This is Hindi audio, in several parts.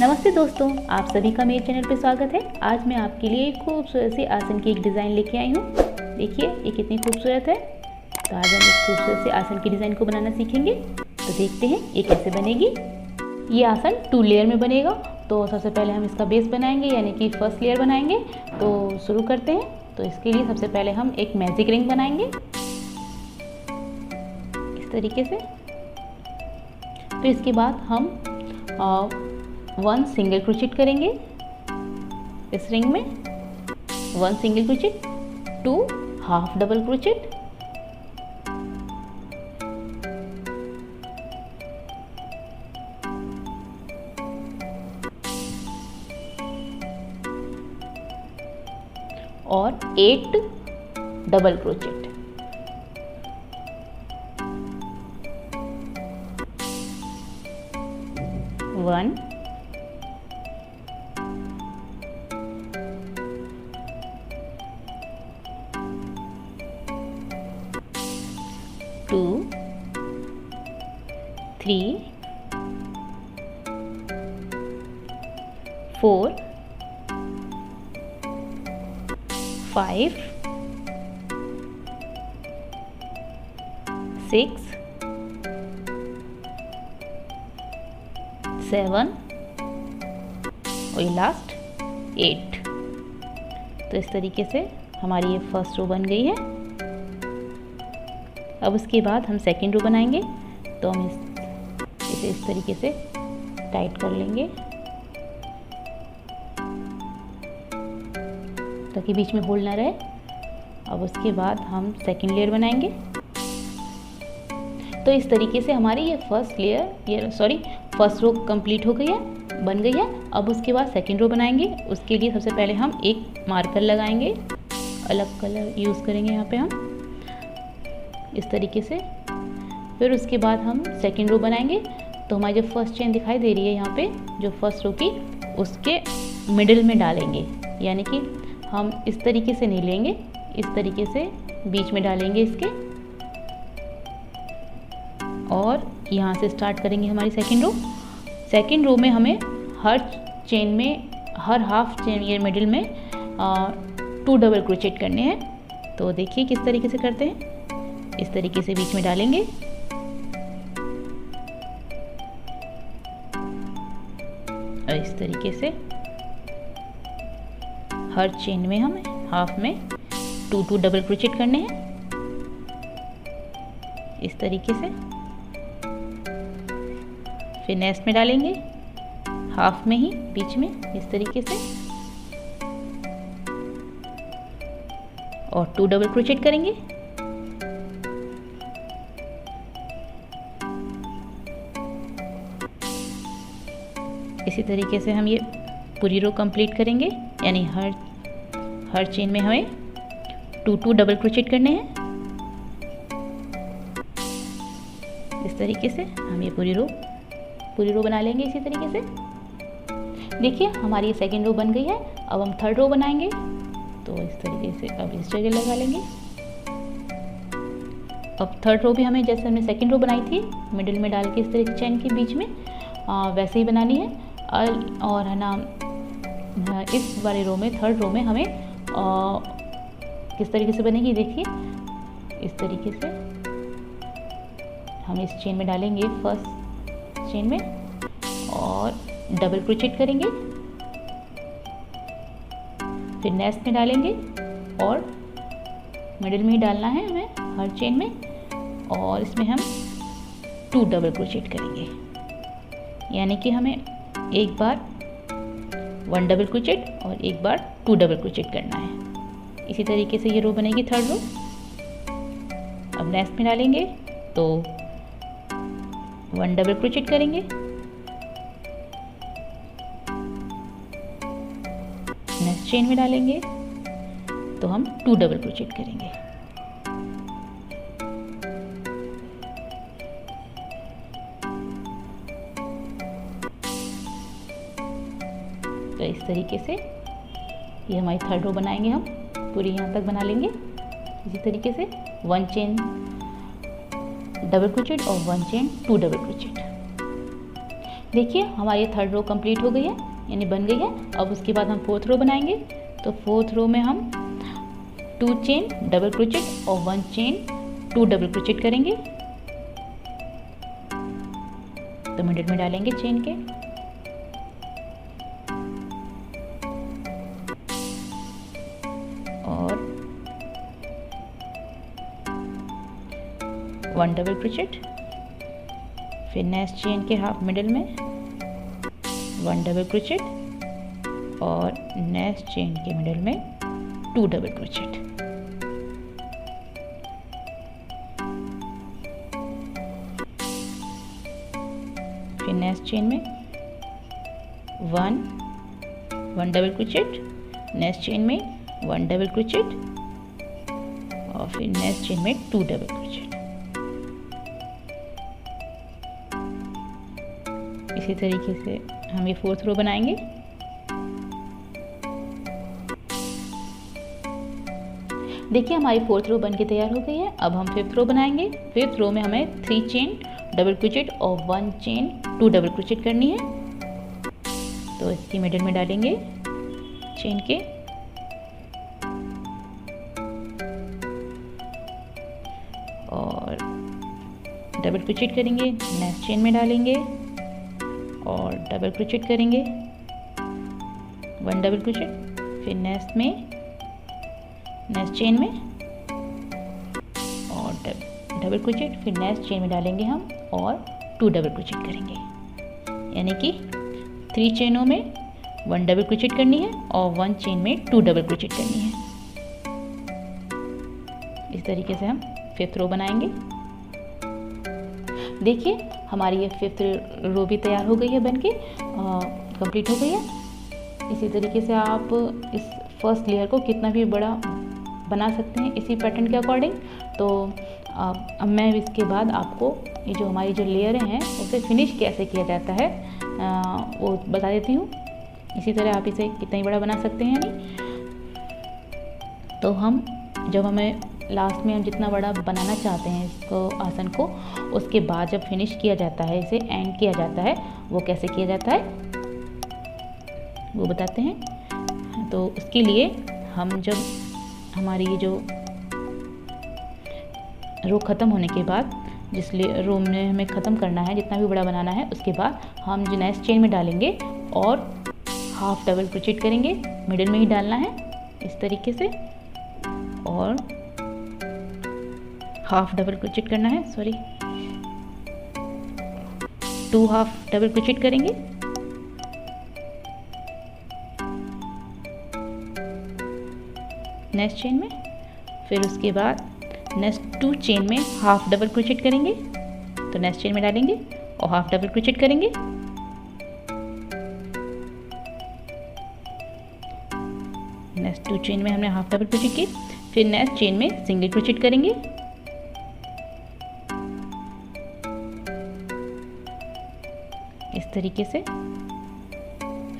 नमस्ते दोस्तों, आप सभी का मेरे चैनल पर स्वागत है। आज मैं आपके लिए एक खूबसूरत सी आसन की एक डिज़ाइन लेके आई हूँ। देखिए ये कितनी खूबसूरत है। तो आज हम इस खूबसूरत से आसन की डिज़ाइन को बनाना सीखेंगे। तो देखते हैं ये कैसे बनेगी। ये आसन 2 लेयर में बनेगा। तो सबसे पहले हम इसका बेस बनाएंगे, यानी कि फर्स्ट लेयर बनाएंगे। तो शुरू करते हैं। तो इसके लिए सबसे पहले हम एक मैजिक रिंग बनाएंगे इस तरीके से। तो इसके बाद हम 1 सिंगल क्रोचेट करेंगे इस रिंग में, 1 single crochet, 2 half double crochet, और 8 डबल क्रोचेट। वन, 2, 3, 4, 5, 6, 7 और ये लास्ट 8। तो इस तरीके से हमारी ये फर्स्ट रो बन गई है। अब उसके बाद हम सेकेंड रो बनाएंगे। तो हम इसे इस तरीके से टाइट कर लेंगे ताकि बीच में होल ना रहे। अब उसके बाद हम सेकेंड लेयर बनाएंगे। तो इस तरीके से हमारी ये फर्स्ट रो कंप्लीट हो गई है, बन गई है। अब उसके बाद सेकेंड रो बनाएंगे। उसके लिए सबसे पहले हम एक मार्कर लगाएंगे, अलग कलर यूज़ करेंगे यहाँ पे हम इस तरीके से। फिर उसके बाद हम सेकेंड रो बनाएंगे। तो हमारी जो फर्स्ट चेन दिखाई दे रही है यहाँ पे, जो फर्स्ट रो की, उसके मिडिल में डालेंगे। यानी कि हम इस तरीके से नहीं लेंगे, इस तरीके से बीच में डालेंगे इसके, और यहाँ से स्टार्ट करेंगे हमारी सेकेंड रो। सेकेंड रो में हमें हर चेन में, हर हाफ चेन ये मिडिल में 2 डबल क्रोचेट करने हैं। तो देखिए किस तरीके से करते हैं। इस तरीके से बीच में डालेंगे और इस तरीके से हर चेन में हमें हाफ में 2 डबल क्रोचेट करने हैं इस तरीके से। फिर नेक्स्ट में डालेंगे हाफ में ही बीच में इस तरीके से, और 2 डबल क्रोचेट करेंगे। इसी तरीके से हम ये पूरी रो कंप्लीट करेंगे। यानी हर चेन में हमें 2 डबल क्रोचेट करने हैं इस तरीके से। हम ये पूरी रो बना लेंगे इसी तरीके से। देखिए हमारी ये सेकेंड रो बन गई है। अब हम थर्ड रो बनाएंगे। तो इस तरीके से अब इस जगह लगा लेंगे। अब थर्ड रो भी हमें जैसे हमने सेकेंड रो बनाई थी, मिडिल में डाल के इस तरीके चेन के बीच में वैसे ही बनानी है। और है ना, इस वाले रो में, थर्ड रो में हमें किस तरीके से बनेगी देखिए। इस तरीके से हम इस चेन में डालेंगे, फर्स्ट चेन में, और डबल क्रोचेट करेंगे। फिर नेक्स्ट में डालेंगे और मिडिल में ही डालना है हमें हर चेन में, और इसमें हम 2 डबल क्रोचेट करेंगे। यानी कि हमें एक बार 1 डबल क्रोचेट और एक बार 2 डबल क्रोचेट करना है। इसी तरीके से ये रो बनेगी थर्ड रो। अब नेक्स्ट में डालेंगे तो 1 डबल क्रोचेट करेंगे, नेक्स्ट चेन में डालेंगे तो हम 2 डबल क्रोचेट करेंगे। तो इस तरीके से ये हमारी थर्ड रो बनाएंगे हम, पूरी यहाँ तक बना लेंगे। इसी तरीके से 1 चेन डबल क्रोचेट और 1 चेन 2 डबल क्रोचेट। देखिए हमारी थर्ड रो कंप्लीट हो गई है, यानी बन गई है। अब उसके बाद हम फोर्थ रो बनाएंगे। तो फोर्थ रो में हम 2 चेन डबल क्रोचेट और 1 चेन 2 डबल क्रोचेट करेंगे। तो मिडिल में डालेंगे चेन के, और 1 डबल क्रोचेट, फिर नेक्स्ट चेन के हाफ मिडिल में 1 डबल क्रोचेट और नेक्स्ट चेन के मिडिल में 2 डबल क्रोचेट। फिर नेक्स्ट चेन में 1 डबल क्रोचेट, नेक्स्ट चेन में 1 डबल क्रोचेट और फिर नेक्स्ट चेन में 2 डबल क्रोचेट। इसी तरीके से हम ये फोर्थ रो बनाएंगे। देखिए हमारी फोर्थ रो बनके तैयार हो गई है। अब हम फिफ्थ रो बनाएंगे। फिफ्थ रो में हमें 3 चेन डबल क्रोचेट और 1 चेन 2 डबल क्रोचेट करनी है। तो इसकी मिडिल में डालेंगे चेन के, और डबल क्रोचेट करेंगे, नेक्स्ट चेन में डालेंगे और डबल क्रोचेट करेंगे, 1 डबल क्रोचेट, फिर नेक्स्ट चेन में और डबल क्रोचेट, फिर नेक्स्ट चेन में डालेंगे हम और 2 डबल क्रोचेट करेंगे। यानी कि 3 चेनों में 1 डबल क्रोचेट करनी है और 1 चेन में 2 डबल क्रोचेट करनी है। इस तरीके से हम फिफ्थ रो बनाएंगे। देखिए हमारी ये फिफ्थ रो भी तैयार हो गई है, बनके कंप्लीट हो गई है। इसी तरीके से आप इस फर्स्ट लेयर को कितना भी बड़ा बना सकते हैं इसी पैटर्न के अकॉर्डिंग। तो अब मैं इसके बाद आपको ये जो हमारी जो लेयर हैं उसे फिनिश कैसे किया जाता है वो बता देती हूँ। इसी तरह आप इसे कितना ही बड़ा बना सकते हैं। यानी तो हम जब हमें लास्ट में हम जितना बड़ा बनाना चाहते हैं इसको आसन को, उसके बाद जब फिनिश किया जाता है, इसे एंड किया जाता है, वो कैसे किया जाता है वो बताते हैं। तो उसके लिए हम जब हमारी ये जो रो ख़त्म होने के बाद, जिस रो में हमें ख़त्म करना है, जितना भी बड़ा बनाना है, उसके बाद हम जो नेक्स्ट चेन में डालेंगे और हाफ डबल क्रोचेट करेंगे, मिडिल में ही डालना है इस तरीके से, और हाफ डबल क्रोचेट करना है, 2 हाफ डबल क्रोचेट करेंगे, नेक्स्ट चेन में, फिर उसके बाद नेक्स्ट 2 चेन में हाफ डबल क्रोचेट करेंगे, तो नेक्स्ट चेन में डालेंगे और हाफ डबल क्रोचेट करेंगे, नेक्स्ट 2 चेन में हमने हाफ डबल क्रोचेट की, फिर नेक्स्ट चेन में सिंगल क्रोचेट करेंगे, इस तरीके से,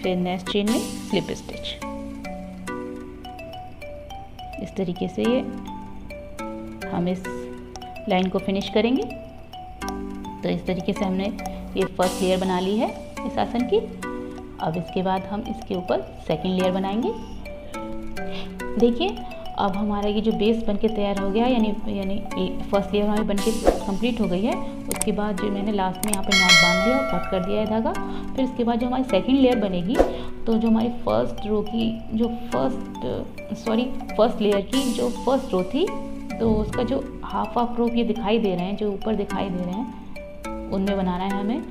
फिर नेक्स्ट चेन में स्लिप स्टिच। इस तरीके से ये हम इस लाइन को फिनिश करेंगे। तो इस तरीके से हमने ये फर्स्ट लेयर बना ली है इस आसन की। अब इसके बाद हम इसके ऊपर सेकंड लेयर बनाएंगे। देखिए अब हमारा ये जो बेस बनके तैयार हो गया, यानी फर्स्ट लेयर हमारी बनके कंप्लीट हो गई है। उसके बाद जो मैंने लास्ट में यहाँ पे नॉट बांध दिया और कट कर दिया है धागा। फिर इसके बाद जो हमारी सेकंड लेयर बनेगी, तो जो हमारी फर्स्ट रो की जो फर्स्ट लेयर की जो फर्स्ट रो थी, तो उसका जो हाफ रो ये दिखाई दे रहे हैं, जो ऊपर दिखाई दे रहे हैं, उनमें बनाना है हमें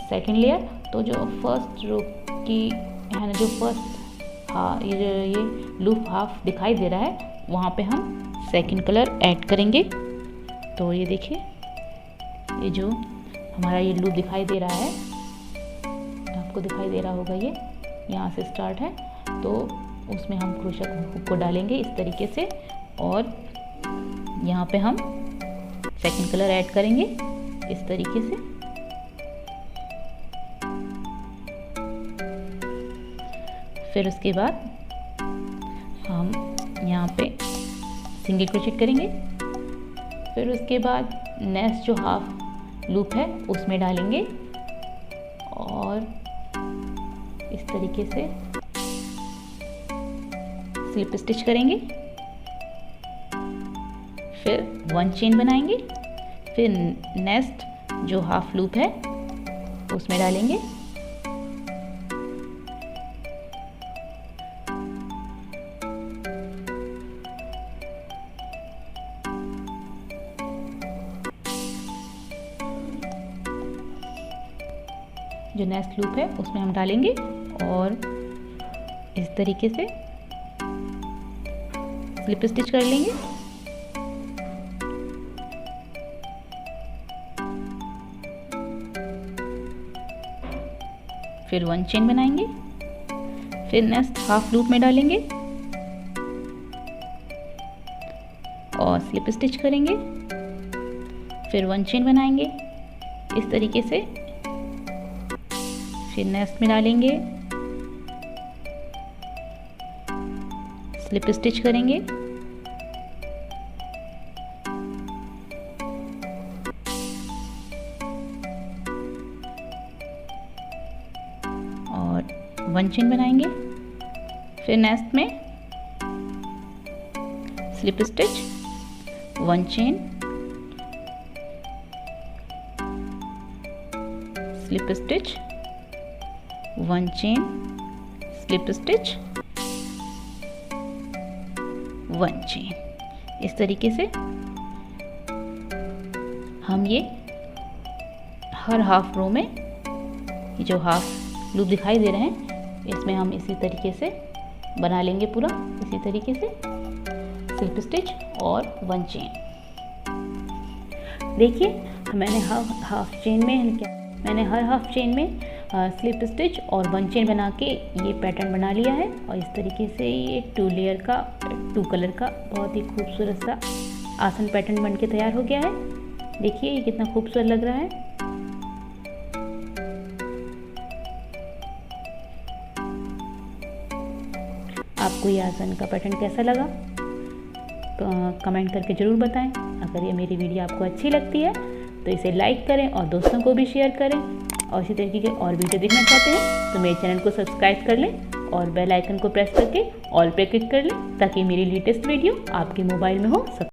सेकंड लेयर। तो जो फर्स्ट रो की है ना, जो फर्स्ट ये लूप हाफ दिखाई दे रहा है, वहाँ पे हम सेकंड कलर ऐड करेंगे। तो ये देखिए, ये जो हमारा ये लूप दिखाई दे रहा है, आपको दिखाई दे रहा होगा, ये यहाँ से स्टार्ट है, तो उसमें हम क्रोशा हुक को डालेंगे इस तरीके से, और यहाँ पे हम सेकंड कलर ऐड करेंगे इस तरीके से। फिर उसके बाद हम यहाँ पे सिंगल क्रोचेट करेंगे। फिर उसके बाद नेक्स्ट जो हाफ लूप है उसमें डालेंगे इस तरीके से स्लिप स्टिच करेंगे, फिर 1 चेन बनाएंगे, फिर नेक्स्ट जो हाफ लूप है उसमें डालेंगे, जो नेक्स्ट लूप है उसमें हम डालेंगे और इस तरीके से स्लिप स्टिच कर लेंगे। फिर 1 चेन बनाएंगे, फिर नेक्स्ट हाफ लूप में डालेंगे और स्लिप स्टिच करेंगे, फिर 1 चेन बनाएंगे इस तरीके से, फिर नेक्स्ट में डालेंगे, स्लिप स्टिच करेंगे और 1 चेन बनाएंगे, फिर नेक्स्ट में slip stitch, 1 chain, slip stitch, 1 chain, slip stitch, 1 chain. इस तरीके से हम ये हर हाफ रो में जो हाफ लूप दिखाई दे रहे हैं इसमें हम इसी तरीके से बना लेंगे पूरा, इसी तरीके से स्लिप स्टिच और 1 चेन। देखिए मैंने हर हाफ चेन में स्लिप स्टिच और 1 चेन बना के ये पैटर्न बना लिया है और इस तरीके से ये 2 लेयर का 2 कलर का बहुत ही खूबसूरत सा आसन पैटर्न बन के तैयार हो गया है। देखिए ये कितना खूबसूरत लग रहा है। आपको ये आसन का पैटर्न कैसा लगा तो कमेंट करके ज़रूर बताएं। अगर ये मेरी वीडियो आपको अच्छी लगती है तो इसे लाइक करें और दोस्तों को भी शेयर करें, और इसी तरीके के और वीडियो देखना चाहते हैं तो मेरे चैनल को सब्सक्राइब कर लें और बेल आइकन को प्रेस करके ऑल पे क्लिक कर लें ताकि मेरी लेटेस्ट वीडियो आपके मोबाइल में हो।